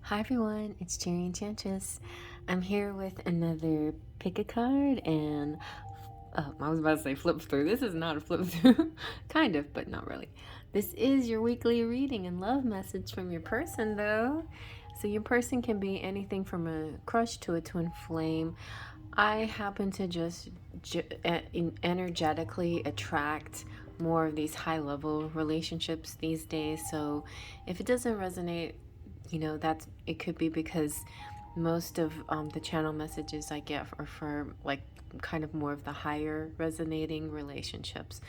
Hi everyone, it's JerryEnchantress. I'm here with another pick a card and I was about to say flip through. This is not a flip through. Kind of, but not really. This is your weekly reading and love message from your person though. So your person can be anything from a crush to a twin flame. I happen to just energetically attract more of these high level relationships these days. So if it doesn't resonate, that's it could be because most of the channel messages I get are for like kind of more of the higher resonating relationships.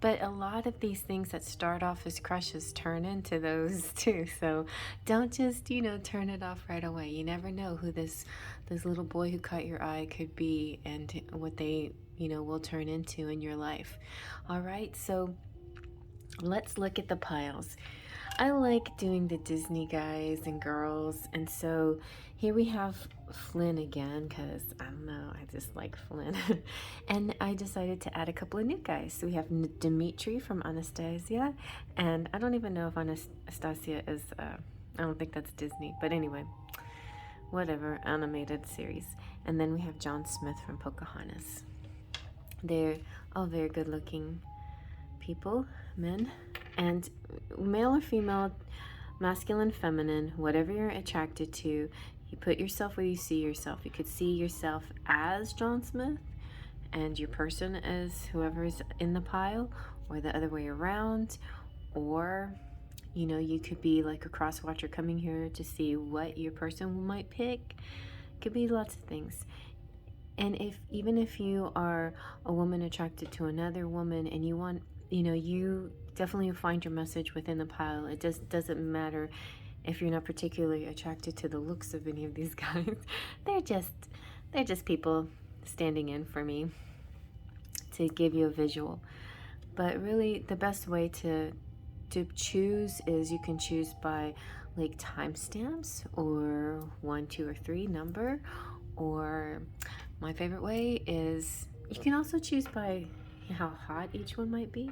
But a lot of these things that start off as crushes turn into those too. So don't just, turn it off right away. You never know who this little boy who caught your eye could be and what they, will turn into in your life. All right, so let's look at the piles. I like doing the Disney guys and girls, and so here we have Flynn again because I don't know, I just like Flynn. And I decided to add a couple of new guys. So we have Dimitri from Anastasia, and I don't even know if Anastasia is, I don't think that's Disney, but anyway, whatever, animated series. And then we have John Smith from Pocahontas. They're all very good looking people, men, and male or female, masculine, feminine, whatever you're attracted to, you put yourself where you see yourself. You could see yourself as John Smith and your person as whoever's in the pile, or the other way around, or you could be like a cross watcher coming here to see what your person might pick. Could be lots of things. And even if you are a woman attracted to another woman and you want, you definitely find your message within the pile. It doesn't matter if you're not particularly attracted to the looks of any of these guys. they're just people standing in for me to give you a visual. But really the best way to choose is you can choose by like timestamps or 1, 2, or 3 number, or my favorite way is you can also choose by how hot each one might be.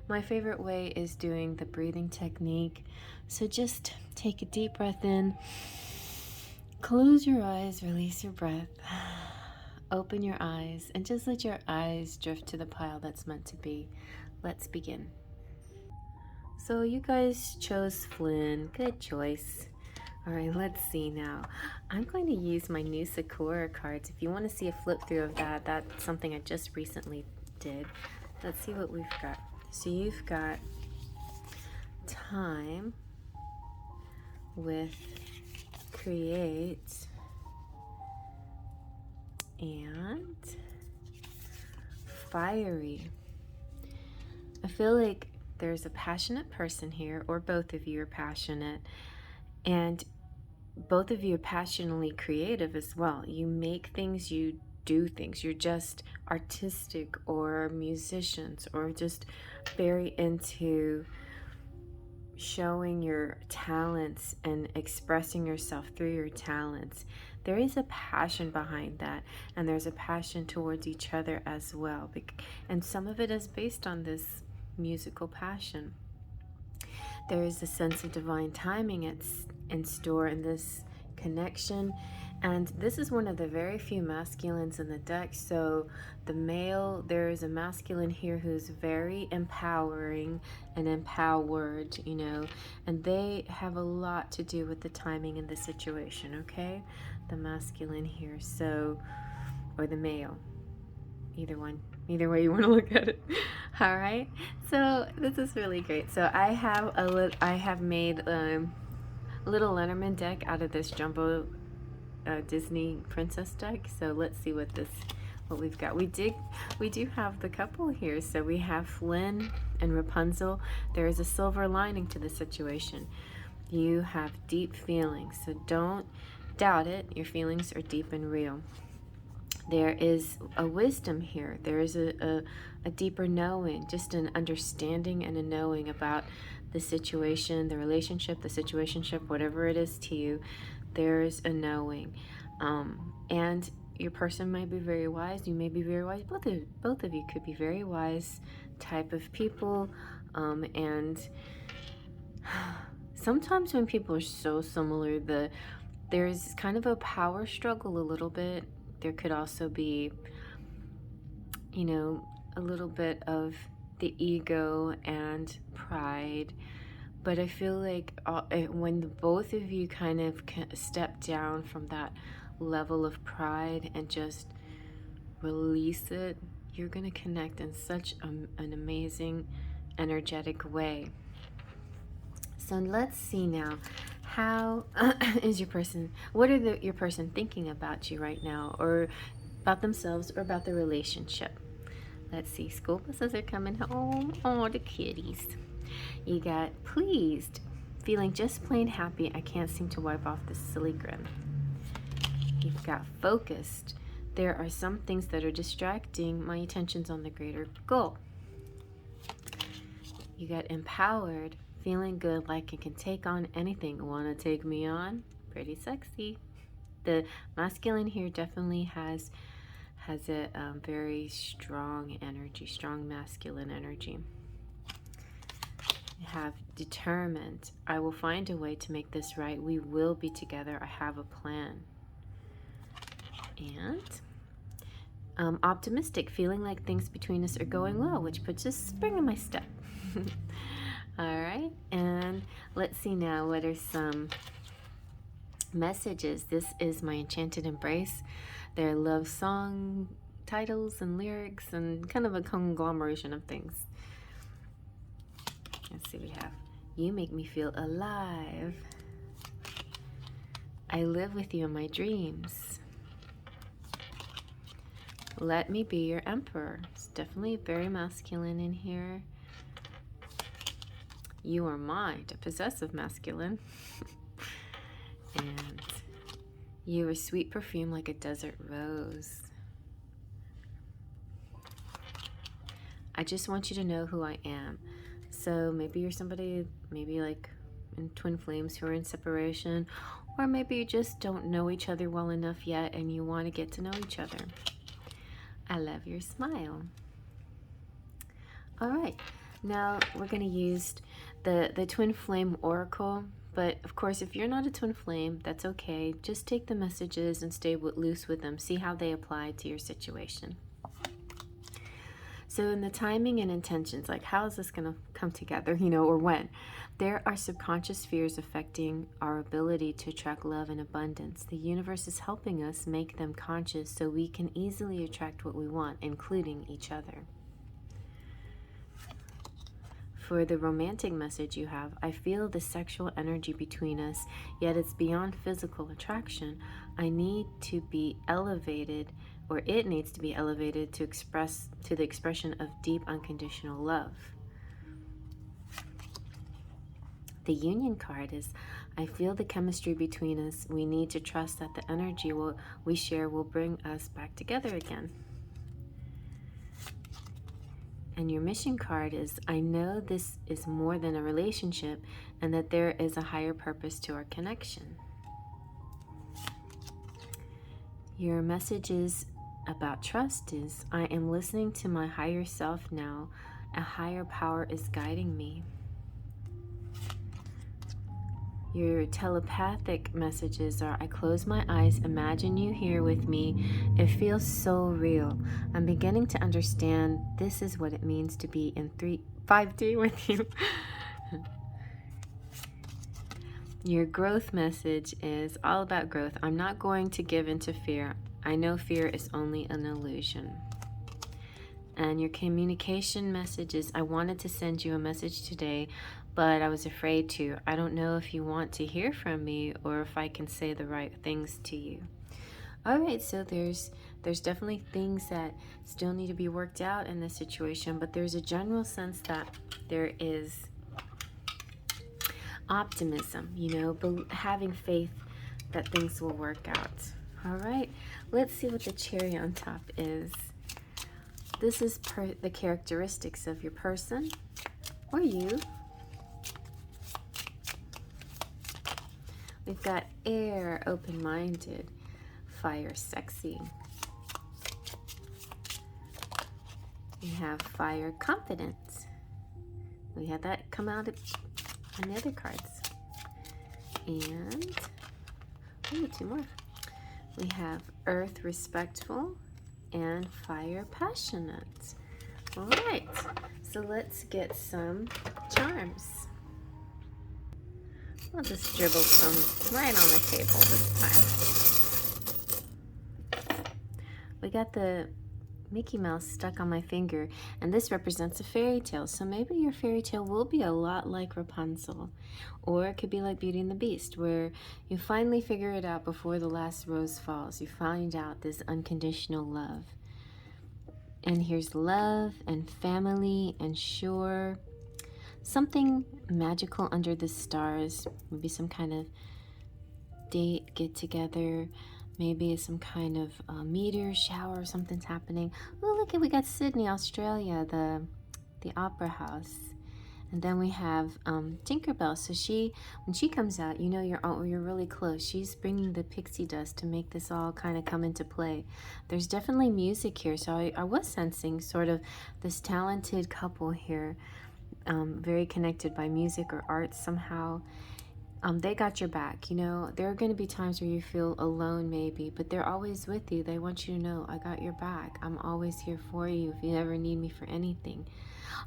My favorite way is doing the breathing technique. So just take a deep breath in, close your eyes, release your breath, open your eyes, and just let your eyes drift to the pile that's meant to be. Let's begin. So you guys chose Flynn. Good choice. All right, let's see now. I'm going to use my new Sakura cards. If you want to see a flip through of that, that's something I just recently did. Let's see what we've got. So you've got time with create and fiery. I feel like there's a passionate person here, or both of you are passionate, and both of you are passionately creative as well. You make things, you do things. You're just artistic or musicians, or just very into showing your talents and expressing yourself through your talents. There is a passion behind that, and there's a passion towards each other as well. And some of it is based on this musical passion. There is a sense of divine timing in store in this connection, and this is one of the very few masculines in the deck. So the male, there is a masculine here who's very empowering and empowered, and they have a lot to do with the timing in the situation. Okay, the masculine here, so, or the male, either one, either way you want to look at it. All right, so this is really great. So I have made a little Lenormand deck out of this jumbo Disney princess deck. So let's see what we've got. We do have the couple here. So we have Flynn and Rapunzel. There is a silver lining to the situation. You have deep feelings, so don't doubt it. Your feelings are deep and real. There is a wisdom here. There is a deeper knowing, just an understanding and a knowing about the situation, the relationship, the situationship, whatever it is to you. There's a knowing, and your person might be very wise. You may be very wise. Both of you could be very wise type of people, and sometimes when people are so similar, there's kind of a power struggle a little bit. There could also be, you know, a little bit of the ego and pride. But I feel like when both of you kind of step down from that level of pride and just release it, you're going to connect in such an amazing, energetic way. So let's see now. How is your person, what are your person thinking about you right now, or about themselves, or about the relationship? Let's see. School buses are coming home. Oh, the kitties. You got pleased, feeling just plain happy. I can't seem to wipe off this silly grin. You've got focused. There are some things that are distracting my attentions on the greater goal. You got empowered, feeling good, like it can take on anything. Want to take me on? Pretty sexy. The masculine here definitely has a very strong energy, strong masculine energy. You have determined. I will find a way to make this right. We will be together. I have a plan. And optimistic, feeling like things between us are going well, which puts a spring in my step. All right, and let's see now, what are some messages? This is my Enchanted Embrace. Their love song titles and lyrics and kind of a conglomeration of things. Let's see, we have, you make me feel alive. I live with you in my dreams. Let me be your emperor. It's definitely very masculine in here. You are mine, a possessive masculine. And you are sweet perfume like a desert rose. I just want you to know who I am. So maybe you're somebody, maybe like in twin flames who are in separation, or maybe you just don't know each other well enough yet and you want to get to know each other. I love your smile. All right, now we're going to use the twin flame oracle. But of course, if you're not a twin flame, that's okay. Just take the messages and stay loose with them. See how they apply to your situation. So in the timing and intentions, like how is this going to come together, you know, or when? There are subconscious fears affecting our ability to attract love and abundance. The universe is helping us make them conscious so we can easily attract what we want, including each other. For the romantic message you have, I feel the sexual energy between us, yet it's beyond physical attraction. I need to be elevated, or it needs to be elevated to the expression of deep unconditional love. The union card is, I feel the chemistry between us. We need to trust that the energy we share will bring us back together again. And your mission card is, I know this is more than a relationship and that there is a higher purpose to our connection. Your messages about trust is, I am listening to my higher self now. A higher power is guiding me. Your telepathic messages are, I close my eyes, imagine you here with me. It feels so real. I'm beginning to understand this is what it means to be in 5D with you. Your growth message is all about growth. I'm not going to give into fear. I know fear is only an illusion. And your communication message is, I wanted to send you a message today, but I was afraid to. I don't know if you want to hear from me or if I can say the right things to you. All right, so there's definitely things that still need to be worked out in this situation, but there's a general sense that there is optimism, you know, having faith that things will work out. All right, let's see what the cherry on top is. This is the characteristics of your person or you. We've got air, open-minded, fire, sexy. We have fire, confident. We had that come out in the other cards. And maybe 2 more. We have Earth Respectful and Fire Passionate. All right, so let's get some charms. I'll just dribble some right on the table this time. We got the Mickey Mouse stuck on my finger, and this represents a fairy tale. So maybe your fairy tale will be a lot like Rapunzel, or it could be like Beauty and the Beast, where you finally figure it out before the last rose falls. You find out this unconditional love. And here's love and family and sure. Something magical under the stars. Maybe some kind of date, get together. Maybe some kind of meteor shower or something's happening. Oh, look, we got Sydney, Australia, the opera house. And then we have Tinkerbell. So when she comes out, you know you're really close. She's bringing the pixie dust to make this all kind of come into play. There's definitely music here. So I was sensing sort of this talented couple here, very connected by music or art somehow. They got your back. You know, there are going to be times where you feel alone maybe, but they're always with you. They want you to know, I got your back. I'm always here for you if you ever need me for anything.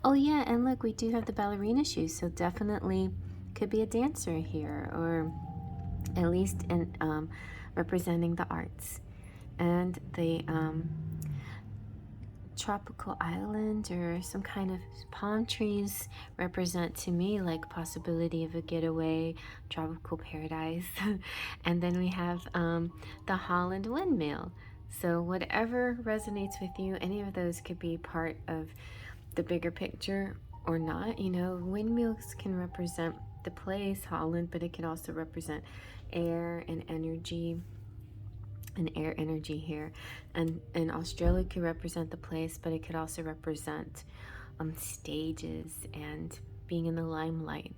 Oh yeah, and look, we do have the ballerina shoes, so definitely could be a dancer here, or at least representing the arts. And the tropical island or some kind of palm trees represent to me like possibility of a getaway, tropical paradise. And then we have the Holland windmill. So whatever resonates with you, any of those could be part of the bigger picture or not. You know, windmills can represent the place, Holland, but it can also represent air and energy. And air energy here, and Australia could represent the place, but it could also represent stages and being in the limelight,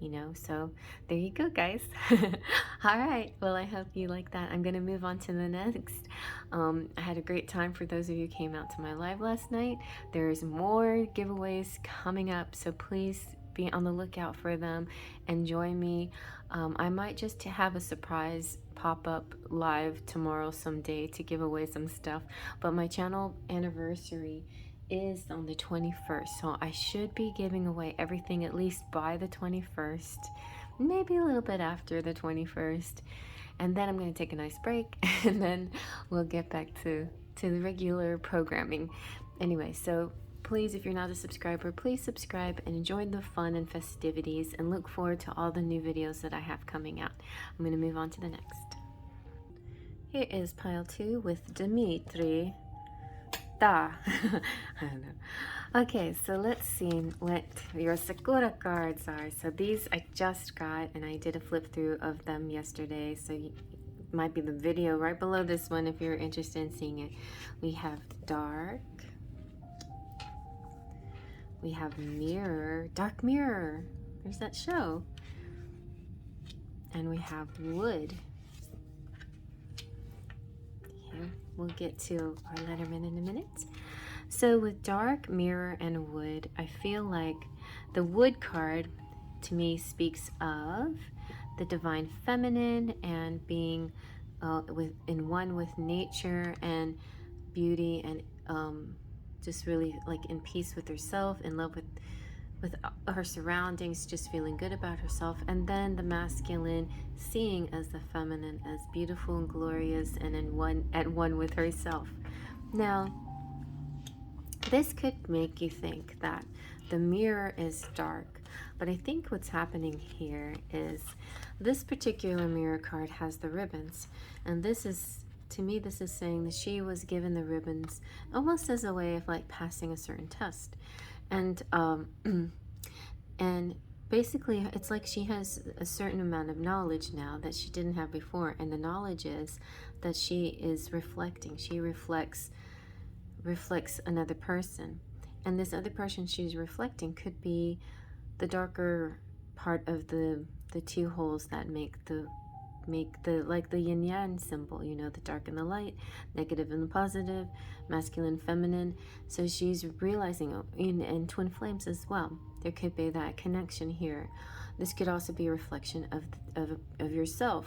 you know. So there you go, guys. All right, well, I hope you like that. I'm gonna move on to the next. I had a great time for those of you who came out to my live last night. There's more giveaways coming up, so please be on the lookout for them and join me. I might just have a surprise pop-up live tomorrow someday to give away some stuff, but my channel anniversary is on the 21st, so I should be giving away everything at least by the 21st, maybe a little bit after the 21st, and then I'm going to take a nice break and then we'll get back to the regular programming. Anyway, so please, if you're not a subscriber, please subscribe and join the fun and festivities, and look forward to all the new videos that I have coming out. I'm going to move on to the next. Here is pile 2 with Dimitri. I don't know. Okay, so let's see what your Sakura cards are. So these I just got, and I did a flip through of them yesterday, so might be the video right below this one if you're interested in seeing it. We have Dark. We have Mirror, Dark Mirror. There's that show. And we have Wood. Okay, we'll get to our Lenormand in a minute. So with Dark, Mirror, and Wood, I feel like the Wood card to me speaks of the divine feminine and being in one with nature and beauty, and just really like in peace with herself, in love with her surroundings, just feeling good about herself. And then the masculine, seeing as the feminine as beautiful and glorious and at one with herself. Now, this could make you think that the mirror is dark, but I think what's happening here is this particular mirror card has the ribbons, and this is, to me, this is saying that she was given the ribbons almost as a way of like passing a certain test. And and basically it's like she has a certain amount of knowledge now that she didn't have before, and the knowledge is that she is reflecting. She reflects another person, and this other person she's reflecting could be the darker part of the two holes that make the like the yin yang symbol, you know, the dark and the light, negative and the positive, masculine, feminine. So she's realizing, in twin flames as well, there could be that connection here. This could also be a reflection of yourself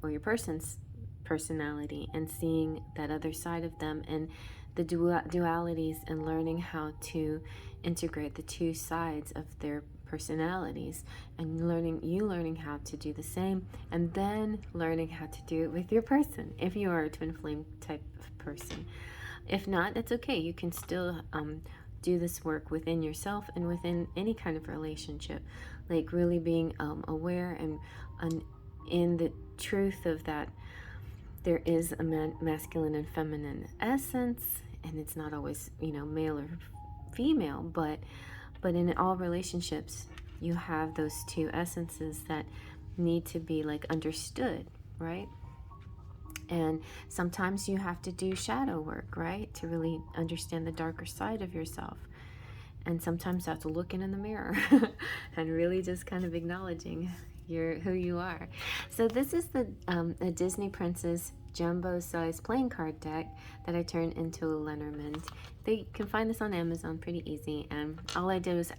or your person's personality, and seeing that other side of them and the dualities, and learning how to integrate the two sides of their personalities, and learning how to do the same, and then learning how to do it with your person if you are a twin flame type of person. If not, that's okay. You can still do this work within yourself and within any kind of relationship, like really being aware and in the truth of that there is a masculine and feminine essence, and it's not always, male or female, but in all relationships you have those two essences that need to be like understood, right? And sometimes you have to do shadow work, right, to really understand the darker side of yourself. And sometimes that's looking in the mirror and really just kind of acknowledging who you are. So this is the a Disney Princess jumbo size playing card deck that I turned into a Lenormand. You can find this on Amazon pretty easy, and all I did was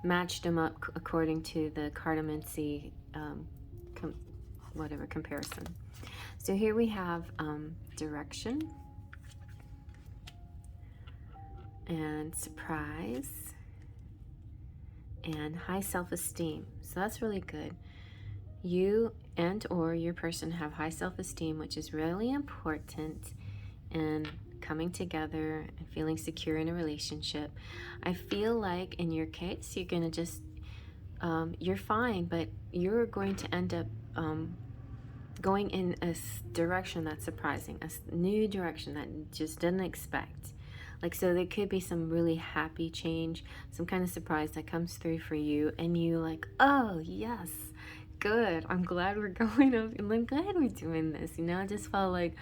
matched them up according to the cartomancy comparison. So here we have direction and surprise and high self-esteem. So that's really good. You and or your person have high self-esteem, which is really important in coming together and feeling secure in a relationship. I feel like in your case, you're gonna just you're fine, but you're going to end up going in a direction that's surprising, a new direction that just didn't expect. Like, so there could be some really happy change, some kind of surprise that comes through for you, and you like, oh yes, good, I'm glad we're going up, and I'm glad we're doing this. I just felt like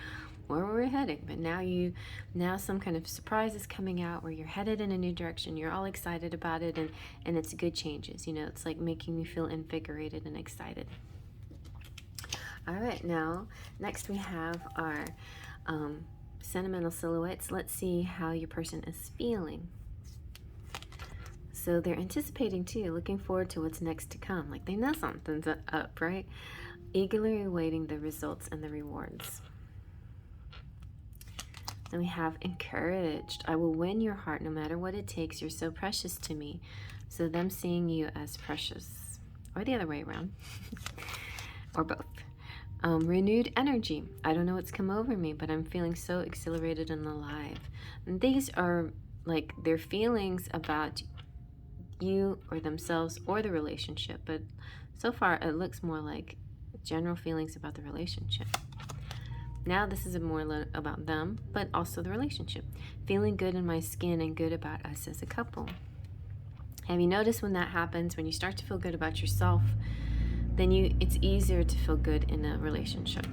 where we're heading. But now some kind of surprise is coming out where you're headed in a new direction. You're all excited about it, and it's good changes. It's like making you feel invigorated and excited. All right, now next we have our Sentimental Silhouettes. Let's see how your person is feeling. So they're anticipating too, looking forward to what's next to come. Like they know something's up, right? Eagerly awaiting the results and the rewards. Then we have encouraged. I will win your heart no matter what it takes. You're so precious to me. So them seeing you as precious, or the other way around, or both. Renewed energy. I don't know what's come over me, but I'm feeling so exhilarated and alive. And these are like their feelings about you or themselves or the relationship, but so far it looks more like general feelings about the relationship. Now this is more about them, but also the relationship. Feeling good in my skin and good about us as a couple. Have you noticed when that happens, when you start to feel good about yourself, then it's easier to feel good in a relationship.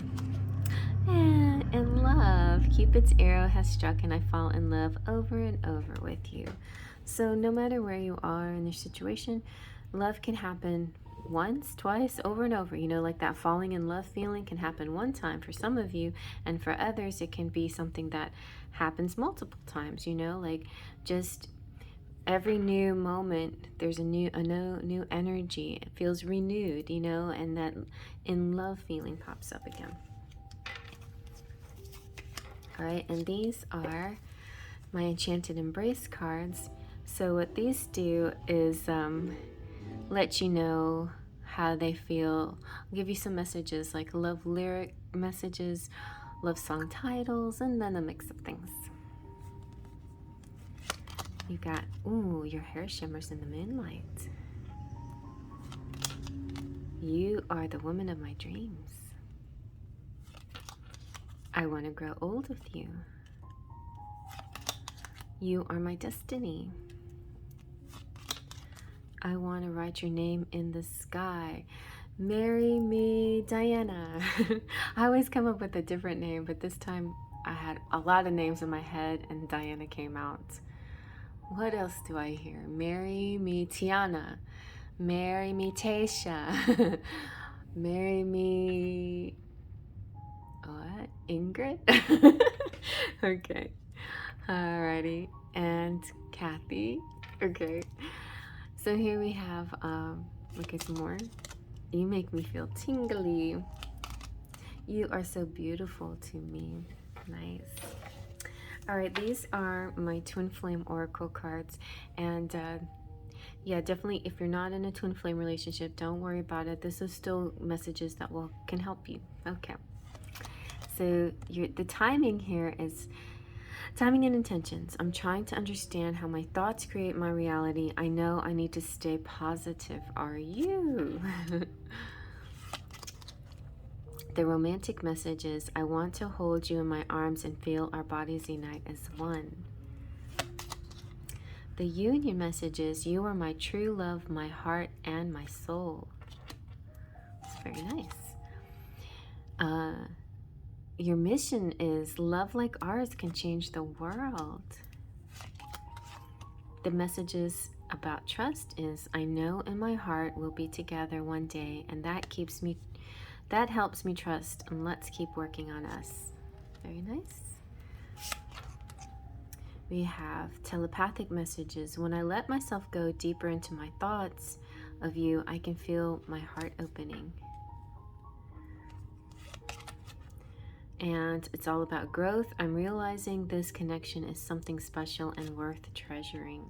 And in love, Cupid's arrow has struck and I fall in love over and over with you. So no matter where you are in your situation, love can happen once, twice, over and over. Like that falling in love feeling can happen one time for some of you, and for others it can be something that happens multiple times, like just every new moment there's a new energy. It feels renewed, and that in love feeling pops up again. All right, and these are my Enchanted Embrace cards. So what these do is let you know how they feel. I'll give you some messages like love lyric messages, love song titles, and then a mix of things. You got, ooh, your hair shimmers in the moonlight. You are the woman of my dreams. I want to grow old with you. You are my destiny. I want to write your name in the sky. Marry me, Diana. I always come up with a different name, but this time I had a lot of names in my head and Diana came out. What else do I hear? Marry me, Tiana. Marry me, Tasha. Marry me, what? Ingrid? Okay. Alrighty. And Kathy. Okay. So here we have, look at some more. You make me feel tingly. You are so beautiful to me. Nice. All right, these are my Twin Flame Oracle cards. And yeah, definitely, if you're not in a Twin Flame relationship, don't worry about it. This is still messages that can help you. Okay. So the timing here is timing and intentions. I'm trying to understand how my thoughts create my reality. I know I need to stay positive. Are you? The romantic message is, I want to hold you in my arms and feel our bodies unite as one. The union message is, you are my true love, my heart, and my soul. It's very nice. Your mission is, love like ours can change the world. The messages about trust is, I know in my heart we'll be together one day, and that helps me trust, and let's keep working on us. Very nice. We have telepathic messages. When I let myself go deeper into my thoughts of you, I can feel my heart opening. And it's all about growth. I'm realizing this connection is something special and worth treasuring.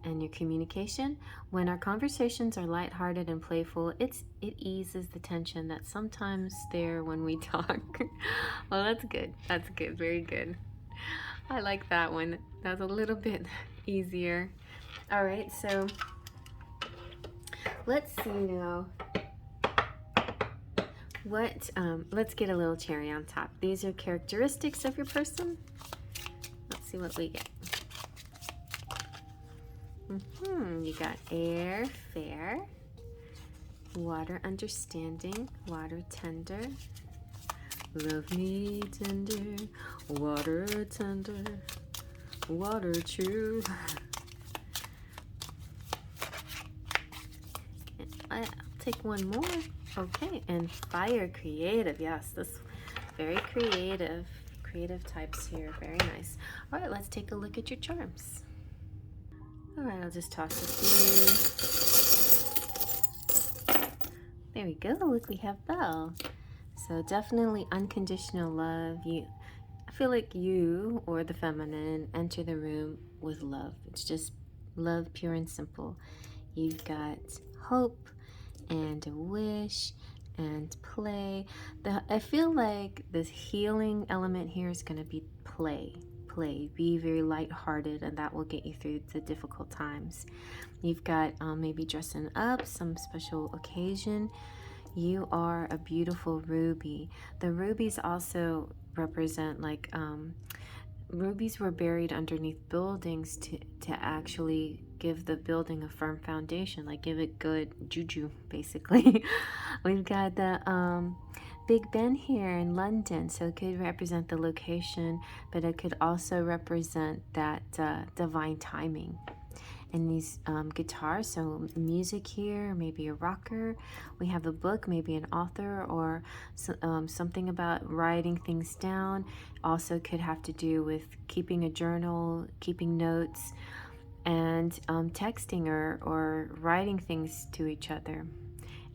And your communication, when our conversations are lighthearted and playful, it eases the tension that's sometimes there when we talk. Well, that's good. That's good. Very good. I like that one. That's a little bit easier. All right, so let's see now. Let's get a little cherry on top. These are characteristics of your person. Let's see what we get. You got air, fair, water, understanding, water, tender, love me tender, water, tender, water, true. I'll take one more. Okay, and fire, creative. Yes, this very creative types here. Very nice. All right, let's take a look at your charms. All right, I'll just toss a few. There we go. Look, we have Belle. So definitely unconditional love. I feel like you or the feminine enter the room with love. It's just love, pure and simple. You've got hope and a wish and play. I feel like this healing element here is going to be play. Be very lighthearted, and that will get you through the difficult times. You've got maybe dressing up, some special occasion. You are a beautiful ruby. The rubies also represent like rubies were buried underneath buildings to actually give the building a firm foundation, like give it good juju, basically. We've got the Big Ben here in London, so it could represent the location, but it could also represent that divine timing. And these guitars, so music here, maybe a rocker. We have a book, maybe an author, or something about writing things down. Also could have to do with keeping a journal, keeping notes, and texting or writing things to each other.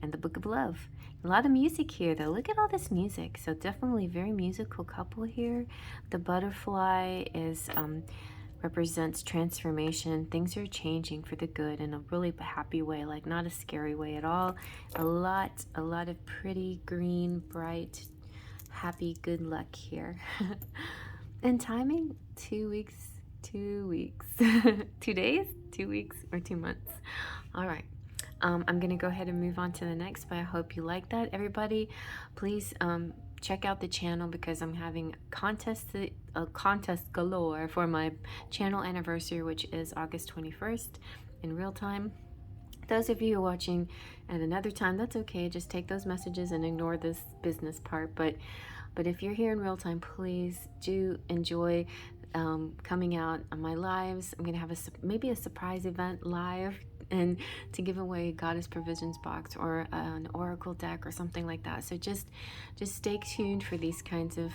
And the Book of Love. A lot of music here, though. Look at all this music. So definitely very musical couple here. The butterfly represents transformation. Things are changing for the good in a really happy way, like not a scary way at all. A lot of pretty green, bright, happy, good luck here. And timing, 2 weeks, 2 weeks, 2 days, 2 weeks, or 2 months. All right. I'm going to go ahead and move on to the next, but I hope you like that. Everybody, please check out the channel because I'm having a contest galore for my channel anniversary, which is August 21st in real time. Those of you who are watching at another time, that's okay. Just take those messages and ignore this business part. But if you're here in real time, please do enjoy coming out on my lives. I'm going to have maybe a surprise event live and to give away a Goddessprovisions box or an Oracle deck or something like that. So just stay tuned for these kinds of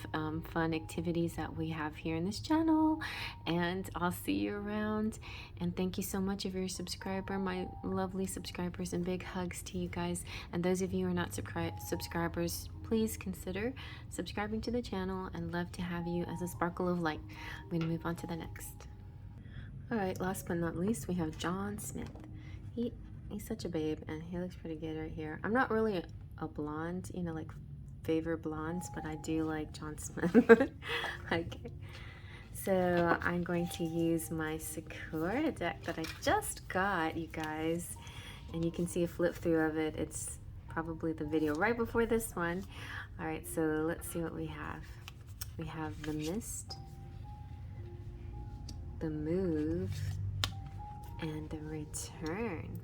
fun activities that we have here in this channel, and I'll see you around. And thank you so much if you're a subscriber, my lovely subscribers, and big hugs to you guys. And those of you who are not subscribers, please consider subscribing to the channel, and love to have you as a sparkle of light. I'm going to move on to the next. All right, last but not least, we have John Smith. He's such a babe, and he looks pretty good right here. I'm not really a blonde, you know, like favor blondes, but I do like John Smith. Okay, so I'm going to use my Sakura deck that I just got, you guys, and you can see a flip through of it. It's probably the video right before this one. All right, so let's see what we have. We have the Mist, the Move, and the Return.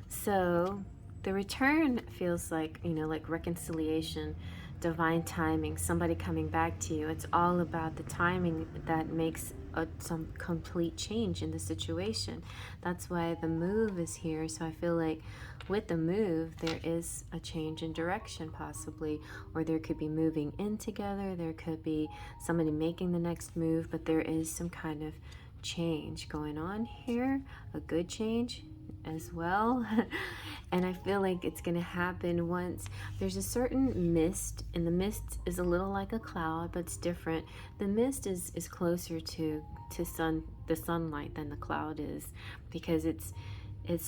So the Return feels like, you know, like reconciliation, divine timing, somebody coming back to you. It's all about the timing that makes some complete change in the situation. That's why the Move is here. So I feel like with the Move, there is a change in direction possibly, or there could be moving in together, there could be somebody making the next move, but there is some kind of change going on here, a good change as well. And I feel like it's going to happen once there's a certain mist, and the mist is a little like a cloud, but it's different. The mist is closer to the sunlight than the cloud is, because it's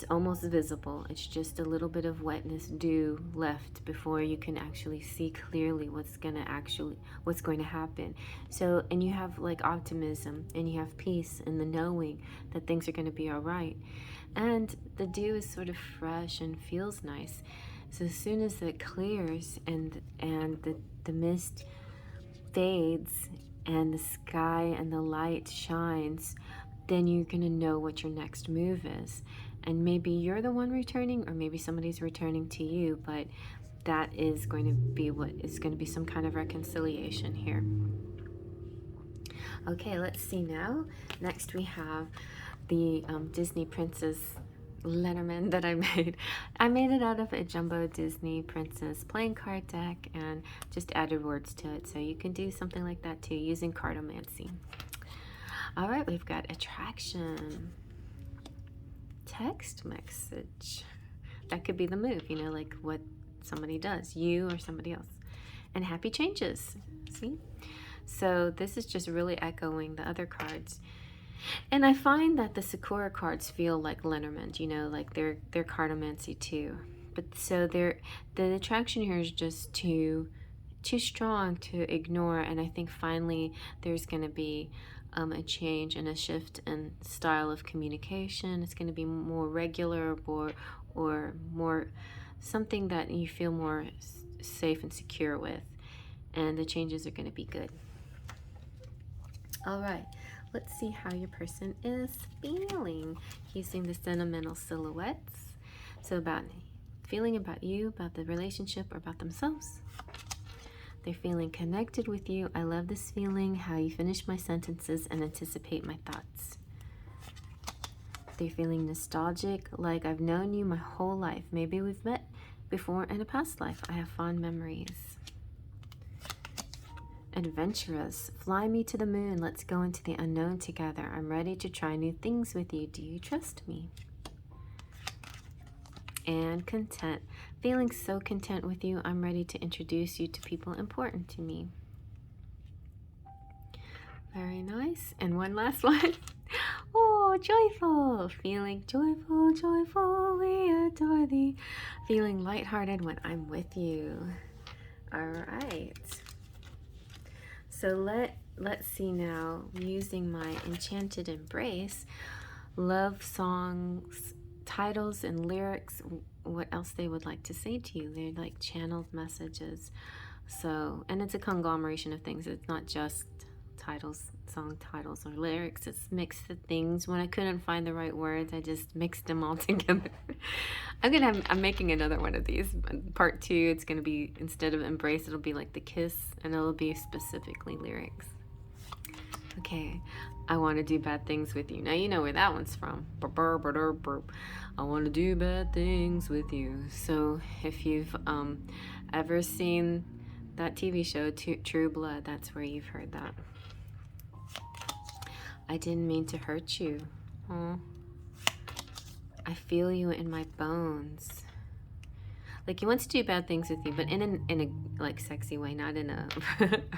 almost visible. It's just a little bit of wetness, dew left before you can actually see clearly what's going to happen. So, and you have like optimism, and you have peace in the knowing that things are going to be all right. And the dew is sort of fresh and feels nice. So as soon as it clears and the mist fades and the sky and the light shines, then you're going to know what your next move is. And maybe you're the one returning, or maybe somebody's returning to you, but that is going to be what is going to be some kind of reconciliation here. Okay, let's see now. Next we have the Disney Princess Lenormand that I made. I made it out of a jumbo Disney Princess playing card deck and just added words to it. So you can do something like that too using cartomancy. All right, we've got attraction. Text message. That could be the move, you know, like what somebody does, you or somebody else. And happy changes. See? So this is just really echoing the other cards. And I find that the Sakura cards feel like Lenormand, you know, like they're cartomancy too. But so the attraction here is just too strong to ignore, and I think finally there's going to be a change and a shift in style of communication. It's going to be more regular, or more something that you feel more safe and secure with, and the changes are going to be good. All right, let's see how your person is feeling using the Sentimental Silhouettes. So feeling about you, about the relationship, or about themselves. They're feeling connected with you. I love this feeling, how you finish my sentences and anticipate my thoughts. They're feeling nostalgic, like I've known you my whole life. Maybe we've met before in a past life. I have fond memories. Adventurous, fly me to the moon. Let's go into the unknown together. I'm ready to try new things with you. Do you trust me? And content, feeling so content with you. I'm ready to introduce you to people important to me. Very nice. And one last one. Oh, joyful, feeling joyful, joyful, we adore thee. Feeling lighthearted when I'm with you. All right. So let's see now, using my Enchanted Embrace, love songs, titles and lyrics, what else they would like to say to you. They're like channeled messages. So, and it's a conglomeration of things. It's not just titles, song titles or lyrics. It's mixed of things. When I couldn't find the right words, I just mixed them all together. I'm making another one of these. Part 2, it's going to be, instead of embrace, it'll be like the kiss, and it'll be specifically lyrics. Okay, I want to do bad things with you. Now you know where that one's from. I want to do bad things with you. So if you've ever seen that TV show, True Blood, that's where you've heard that. I didn't mean to hurt you. Oh, I feel you in my bones. Like he wants to do bad things with you, but in a like sexy way, not in a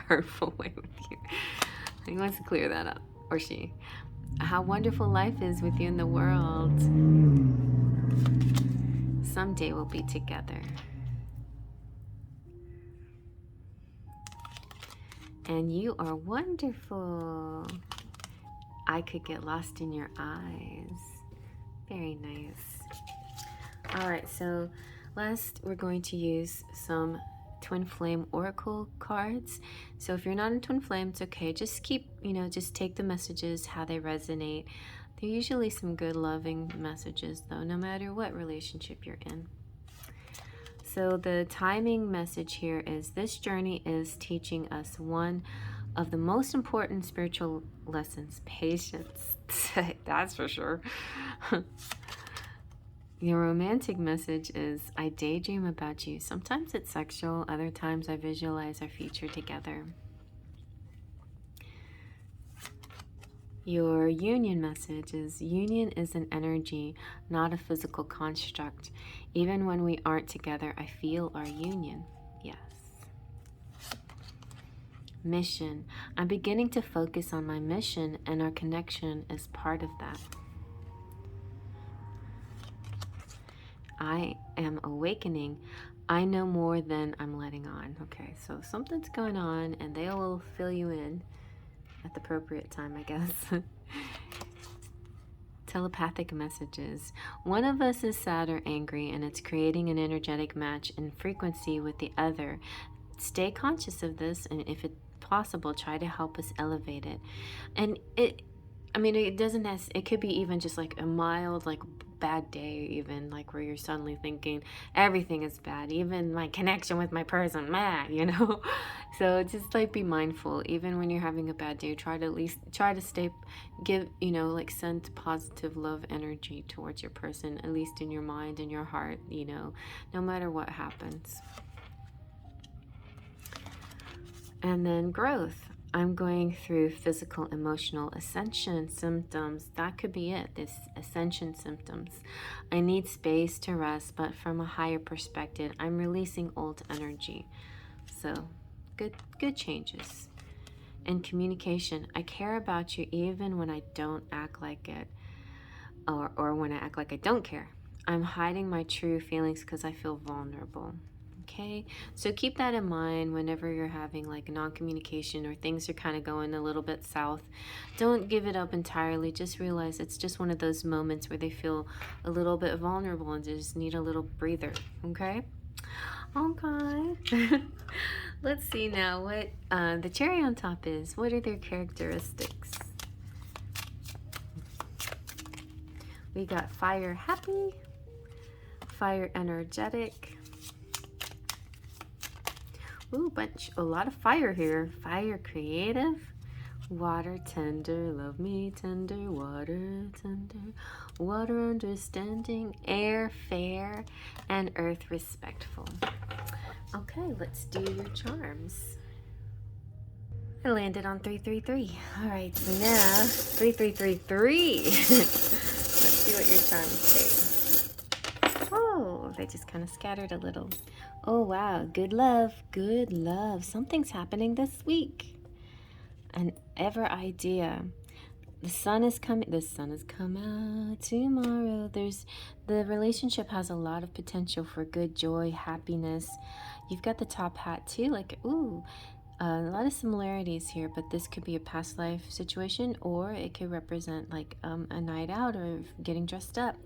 hurtful way with you. He wants to clear that up, or she. How wonderful life is with you in the world. Someday we'll be together. And you are wonderful. I could get lost in your eyes. Very nice. All right, so last we're going to use some Twin Flame Oracle cards. So if you're not in Twin Flame, it's okay. Just keep, just take the messages, how they resonate. They're usually some good, loving messages, though, no matter what relationship you're in. So the timing message here is this journey is teaching us one of the most important spiritual lessons, patience. That's for sure. Your romantic message is, I daydream about you. Sometimes it's sexual, other times I visualize our future together. Your union message is, union is an energy, not a physical construct. Even when we aren't together, I feel our union. Yes. Mission. I'm beginning to focus on my mission, and our connection is part of that. I am awakening. I know more than I'm letting on. Okay, so something's going on, and they will fill you in at the appropriate time, I guess. Telepathic messages. One of us is sad or angry, and it's creating an energetic match in frequency with the other. Stay conscious of this, and if it's possible, try to help us elevate it. And it doesn't have, it could be even just like a mild, like bad day, even like where you're suddenly thinking everything is bad, even my connection with my person, mad, So just like be mindful, even when you're having a bad day, try to stay, send positive love energy towards your person, at least in your mind and your heart, no matter what happens. And then growth. I'm going through physical, emotional ascension symptoms. That could be it, this ascension symptoms. I need space to rest, but from a higher perspective, I'm releasing old energy. So, good changes. And communication. I care about you even when I don't act like it, or when I act like I don't care. I'm hiding my true feelings because I feel vulnerable. Okay, so keep that in mind whenever you're having like non-communication or things are kind of going a little bit south. Don't give it up entirely. Just realize it's just one of those moments where they feel a little bit vulnerable and just need a little breather. Okay. Let's see now what the cherry on top is. What are their characteristics? We got fire happy, fire energetic. Ooh, a lot of fire here. Fire creative, water tender, love me tender, water tender, water understanding, air fair, and earth respectful. Okay, let's do your charms. I landed on 333. All right, so now 3333. Let's see what your charms say. Oh, they just kind of scattered a little. Oh, wow. Good love. Good love. Something's happening this week. An ever idea. The sun is coming. The sun has come out tomorrow. The relationship has a lot of potential for good joy, happiness. You've got the top hat too. Like, ooh, a lot of similarities here, but this could be a past life situation, or it could represent like a night out or getting dressed up.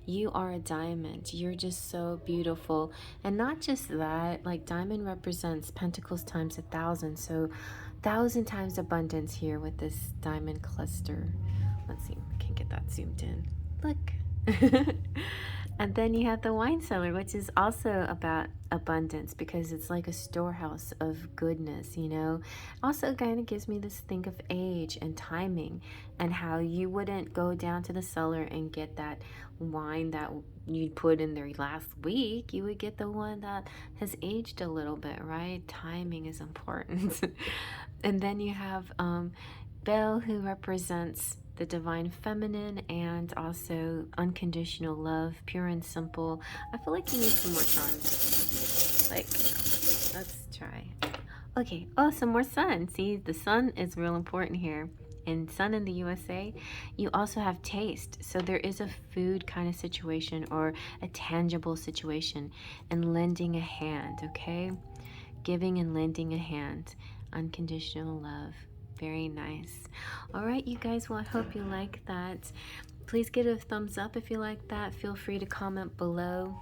You are a diamond. You're just so beautiful. And not just that, like diamond represents pentacles times 1,000. So 1,000 times abundance here with this diamond cluster. Let's see, I can't get that zoomed in. Look. And then you have the wine cellar, which is also about abundance because it's like a storehouse of goodness, you know. Also, kind of gives me this think of age and timing and how you wouldn't go down to the cellar and get that wine that you put in there last week. You would get the one that has aged a little bit, right? Timing is important. And then you have Belle, who represents the divine feminine and also unconditional love, pure and simple. I feel like you need some more sun. Like, let's try. Okay, oh, some more sun. See, the sun is real important here. And sun in the USA, you also have taste. So there is a food kind of situation or a tangible situation and lending a hand, okay? Giving and lending a hand. Unconditional love. Very nice. All right, you guys, well, I hope you like that. Please give it a thumbs up if you like that. Feel free to comment below.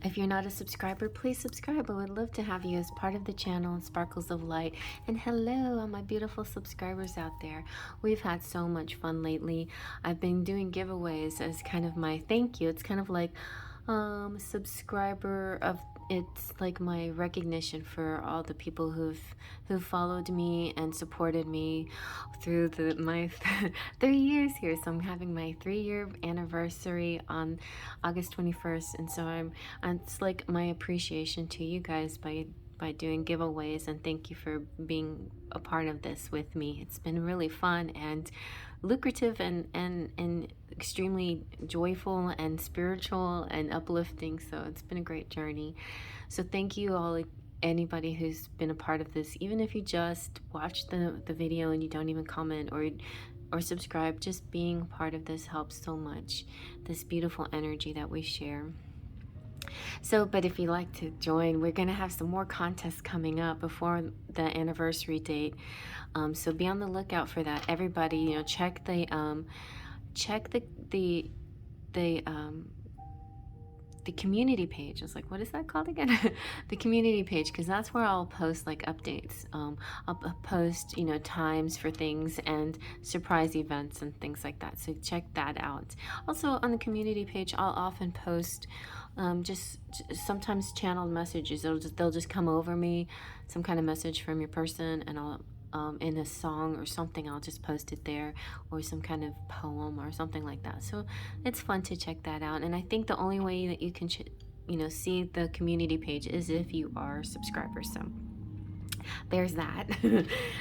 If you're not a subscriber, please subscribe. I would love to have you as part of the channel, Sparkles of Light. And hello, all my beautiful subscribers out there. We've had so much fun lately. I've been doing giveaways as kind of my thank you. It's kind of like subscriber of, it's like my recognition for all the people who've followed me and supported me through my 3 years here. So I'm having my 3-year anniversary on August 21st, and so it's like my appreciation to you guys by doing giveaways, and thank you for being a part of this with me. It's been really fun and lucrative and extremely joyful and spiritual and uplifting, so it's been a great journey. So thank you all, anybody who's been a part of this, even if you just watch the video and you don't even comment or subscribe. Just being part of this helps so much, this beautiful energy that we share. So, but if you'd like to join, we're going to have some more contests coming up before the anniversary date. So be on the lookout for that. Everybody, you know, check the community page. I was like, what is that called again? The community page, because that's where I'll post like updates. I'll post, you know, times for things and surprise events and things like that. So check that out. Also on the community page, I'll often post just sometimes channeled messages. They'll just come over me, some kind of message from your person, and I'll in a song or something, I'll just post it there, or some kind of poem or something like that. So it's fun to check that out. And I think the only way that you can you know, see the community page is if you are a subscriber. So there's that.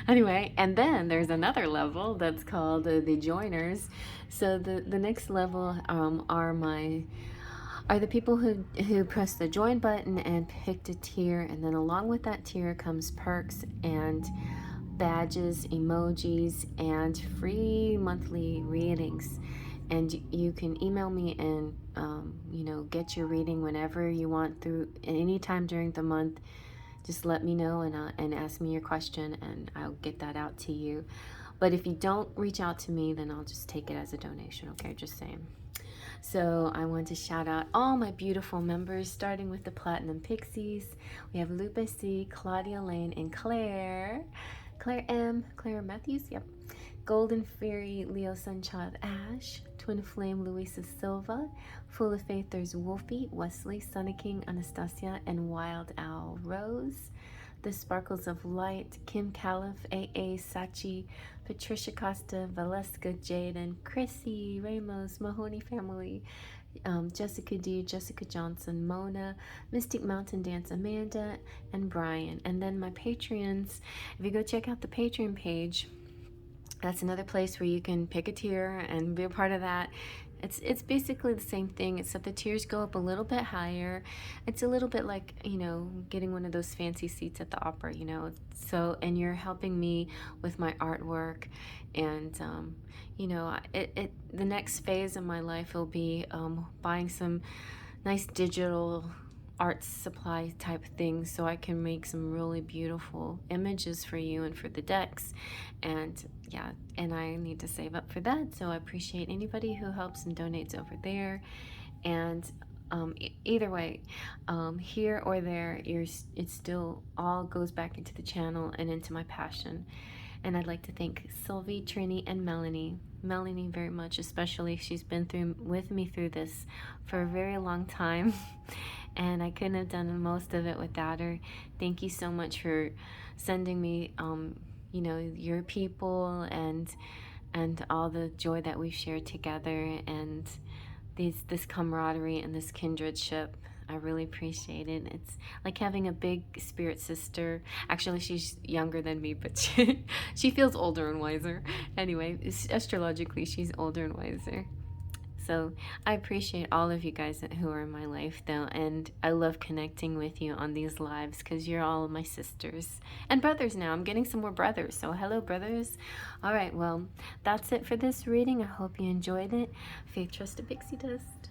Anyway, and then there's another level that's called the joiners. So the next level are the people who press the join button and picked a tier, and then along with that tier comes perks and badges, emojis, and free monthly readings. And you can email me and you know, get your reading whenever you want, through anytime during the month. Just let me know and ask me your question, and I'll get that out to you. But if you don't reach out to me, then I'll just take it as a donation, okay? Just saying. So I want to shout out all my beautiful members, starting with the Platinum Pixies. We have Lupe C, Claudia Lane, and Claire M, Claire Matthews, yep. Golden Fairy, Leo Sunchild Ash, Twin Flame, Luisa Silva. Full of Faith, there's Wolfie, Wesley, Sunny King, Anastasia, and Wild Owl Rose. The Sparkles of Light, Kim Calif, AA, Sachi, Patricia Costa, Valeska, Jaden, Chrissy, Ramos, Mahoney Family, Jessica D, Jessica Johnson, Mona, Mystic Mountain Dance, Amanda, and Brian. And then my Patreons, if you go check out the Patreon page, that's another place where you can pick a tier and be a part of that. It's basically the same thing, except the tiers go up a little bit higher. It's a little bit like, you know, getting one of those fancy seats at the opera, you know. So, and you're helping me with my artwork, and you know, the next phase of my life will be buying some nice digital art supply type things, so I can make some really beautiful images for you and for the decks. And yeah, and I need to save up for that, so I appreciate anybody who helps and donates over there. And either way, here or there, it still all goes back into the channel and into my passion. And I'd like to thank Sylvie, Trini, and Melanie Melanie very much, especially she's been through with me through this for a very long time. And I couldn't have done most of it without her. Thank you so much for sending me, you know, your people and all the joy that we've shared together, and this camaraderie and this kindredship. I really appreciate it. It's like having a big spirit sister. Actually, she's younger than me, but she feels older and wiser. Anyway, astrologically, she's older and wiser. So I appreciate all of you guys who are in my life, though, and I love connecting with you on these lives because you're all my sisters and brothers now. I'm getting some more brothers, so hello, brothers. All right, well, that's it for this reading. I hope you enjoyed it. Faith, trust, a pixie dust.